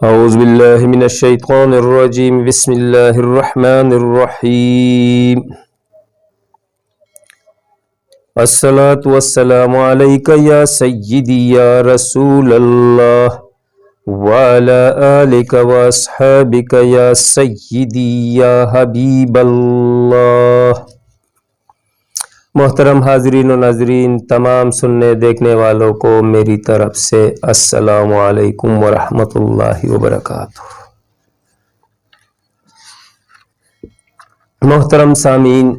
أعوذ بالله من الشيطان الرجيم بسم الله الرحمن الرحيم الصلاة والسلام عليك يا سيدي يا رسول الله وعلى آلك وأصحابك يا سيدي يا حبيب الله۔ محترم حاضرین و ناظرین، تمام سننے دیکھنے والوں کو میری طرف سے السلام علیکم ورحمۃ اللہ وبرکاتہ۔ محترم سامعین،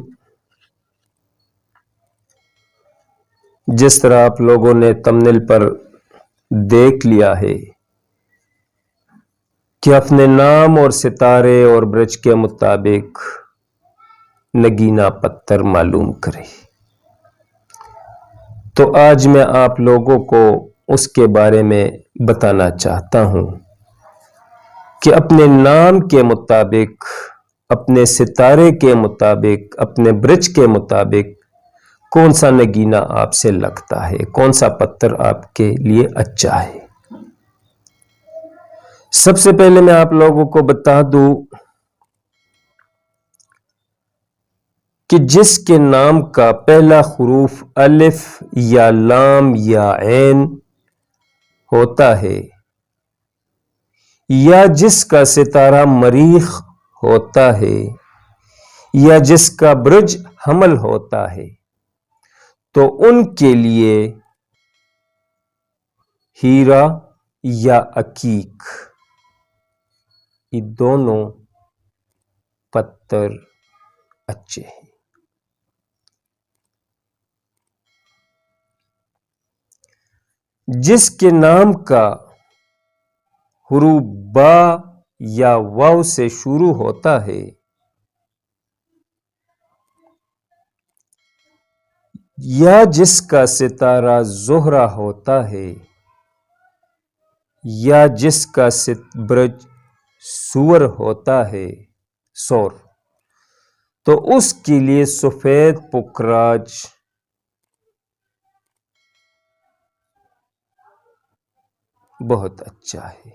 جس طرح آپ لوگوں نے تمنیل پر دیکھ لیا ہے کہ اپنے نام اور ستارے اور برج کے مطابق نگینہ پتھر معلوم کرے، تو آج میں آپ لوگوں کو اس کے بارے میں بتانا چاہتا ہوں کہ اپنے نام کے مطابق، اپنے ستارے کے مطابق، اپنے برج کے مطابق کون سا نگینہ آپ سے لگتا ہے، کون سا پتھر آپ کے لیے اچھا ہے۔ سب سے پہلے میں آپ لوگوں کو بتا دوں کہ جس کے نام کا پہلا حروف الف یا لام یا عین ہوتا ہے، یا جس کا ستارہ مریخ ہوتا ہے، یا جس کا برج حمل ہوتا ہے، تو ان کے لیے ہیرا یا عقیق، یہ دونوں پتھر اچھے ہیں۔ جس کے نام کا حروف با یا واو سے شروع ہوتا ہے، یا جس کا ستارہ زہرہ ہوتا ہے، یا جس کا برج سور ہوتا ہے، سور، تو اس کے لیے سفید پکراج بہت اچھا ہے۔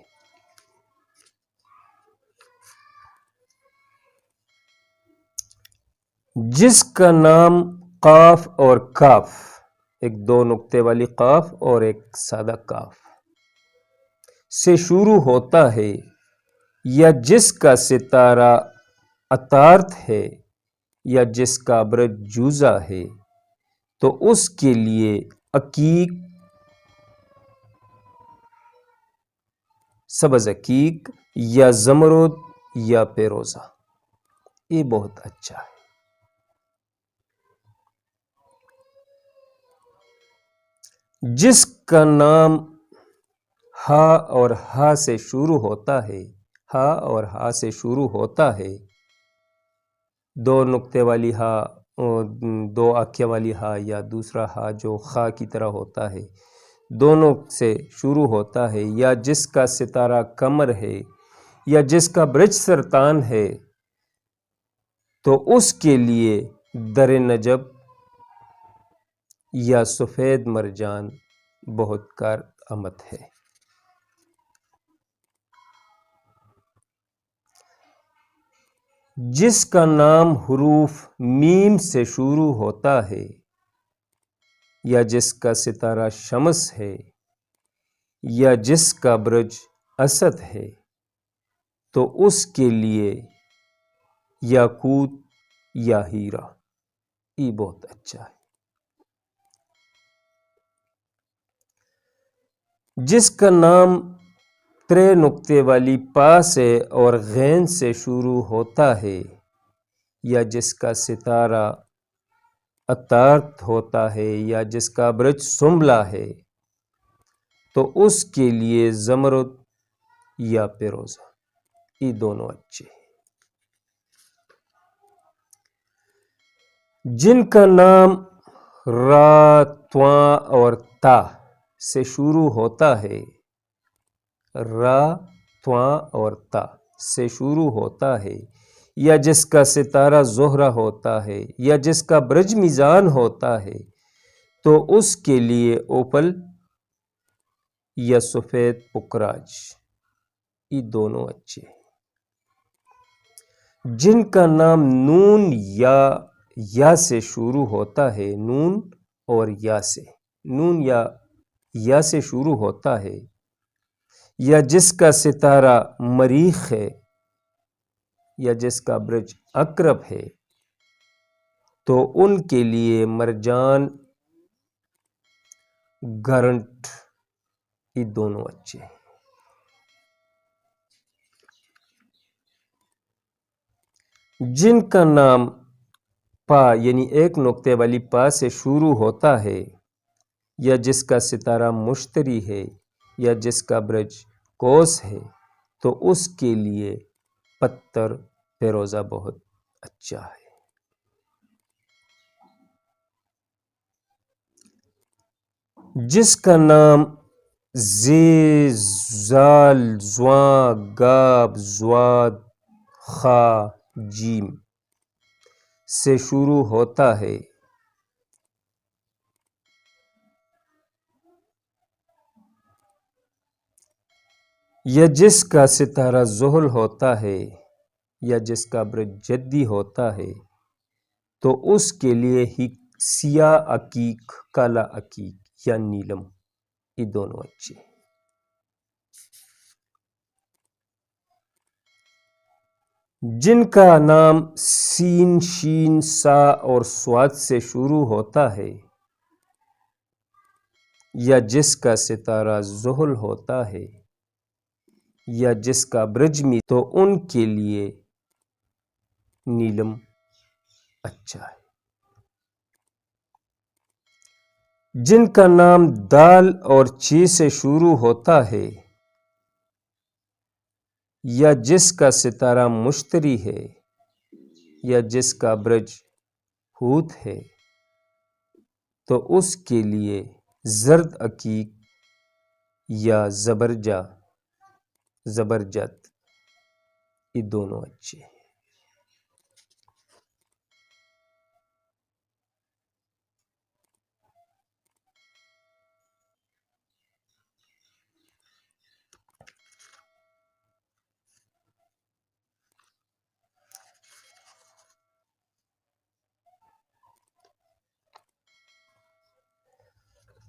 جس کا نام قاف اور کاف، ایک دو نقطے والی قاف اور ایک سادہ کاف سے شروع ہوتا ہے، یا جس کا ستارہ عطارد ہے، یا جس کا برج جوزہ ہے، تو اس کے لیے عقیق، سبز عقیق یا زمرد یا پیروزہ، یہ بہت اچھا ہے۔ جس کا نام ہا اور ہا سے شروع ہوتا ہے، ہا اور ہا سے شروع ہوتا ہے، دو نقطے والی ہا، دو آنکھیں والی ہا، یا دوسرا ہا جو خا کی طرح ہوتا ہے، دونوں سے شروع ہوتا ہے، یا جس کا ستارہ قمر ہے، یا جس کا برج سرطان ہے، تو اس کے لیے در نجب یا سفید مرجان بہت کارآمد ہے۔ جس کا نام حروف میم سے شروع ہوتا ہے، یا جس کا ستارہ شمس ہے، یا جس کا برج اسد ہے، تو اس کے لیے یاقوت یا ہیرا، یہ بہت اچھا ہے۔ جس کا نام ترے نقطے والی پا سے اور غین سے شروع ہوتا ہے، یا جس کا ستارہ عطارد ہوتا ہے، یا جس کا برج سنبلہ ہے، تو اس کے لیے زمرد یا پیروزہ، یہ دونوں اچھے ہیں۔ جن کا نام را، تواں اور تا سے شروع ہوتا ہے، را، تواں اور تا سے شروع ہوتا ہے، یا جس کا ستارہ زہرہ ہوتا ہے، یا جس کا برج میزان ہوتا ہے، تو اس کے لیے اوپل یا سفید پکراج، یہ دونوں اچھے ہیں۔ جن کا نام نون یا سے شروع ہوتا ہے، نون اور یا سے، نون یا سے شروع ہوتا ہے، یا جس کا ستارہ مریخ ہے یا جس کا برج عقرب ہے، تو ان کے لیے مرجان، گرنٹ، یہ دونوں اچھے ہیں۔ جن کا نام پا یعنی ایک نقطے والی پا سے شروع ہوتا ہے، یا جس کا ستارہ مشتری ہے یا جس کا برج قوس ہے، تو اس کے لیے پتر فیروزہ بہت اچھا ہے۔ جس کا نام زی، زال، زواں، گاب، زواد، خا، جیم سے شروع ہوتا ہے، یا جس کا ستارہ زحل ہوتا ہے یا جس کا برج جدی ہوتا ہے، تو اس کے لیے ہی سیاہ عقیق، کالا عقیق یا نیلم، یہ دونوں اچھے ہیں۔ جن کا نام سین، شین، سا اور سواد سے شروع ہوتا ہے، یا جس کا ستارہ زحل ہوتا ہے یا جس کا برج می، تو ان کے لیے نیلم اچھا ہے۔ جن کا نام دال اور چی سے شروع ہوتا ہے، یا جس کا ستارہ مشتری ہے یا جس کا برج حوت ہے، تو اس کے لیے زرد عقیق یا زبرجد، یہ دونوں اچھے ہیں۔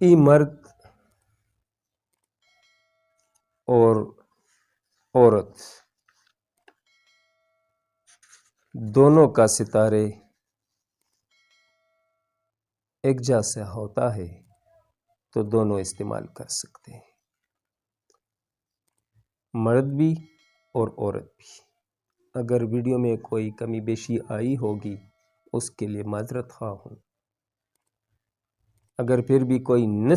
یہ مرد اور عورت دونوں کا ستارے ایک جیسا ہوتا ہے تو دونوں استعمال کر سکتے ہیں، مرد بھی اور عورت بھی۔ اگر ویڈیو میں کوئی کمی بیشی آئی ہوگی اس کے لیے معذرت خواہ ہوں۔ اگر پھر بھی کوئی نہ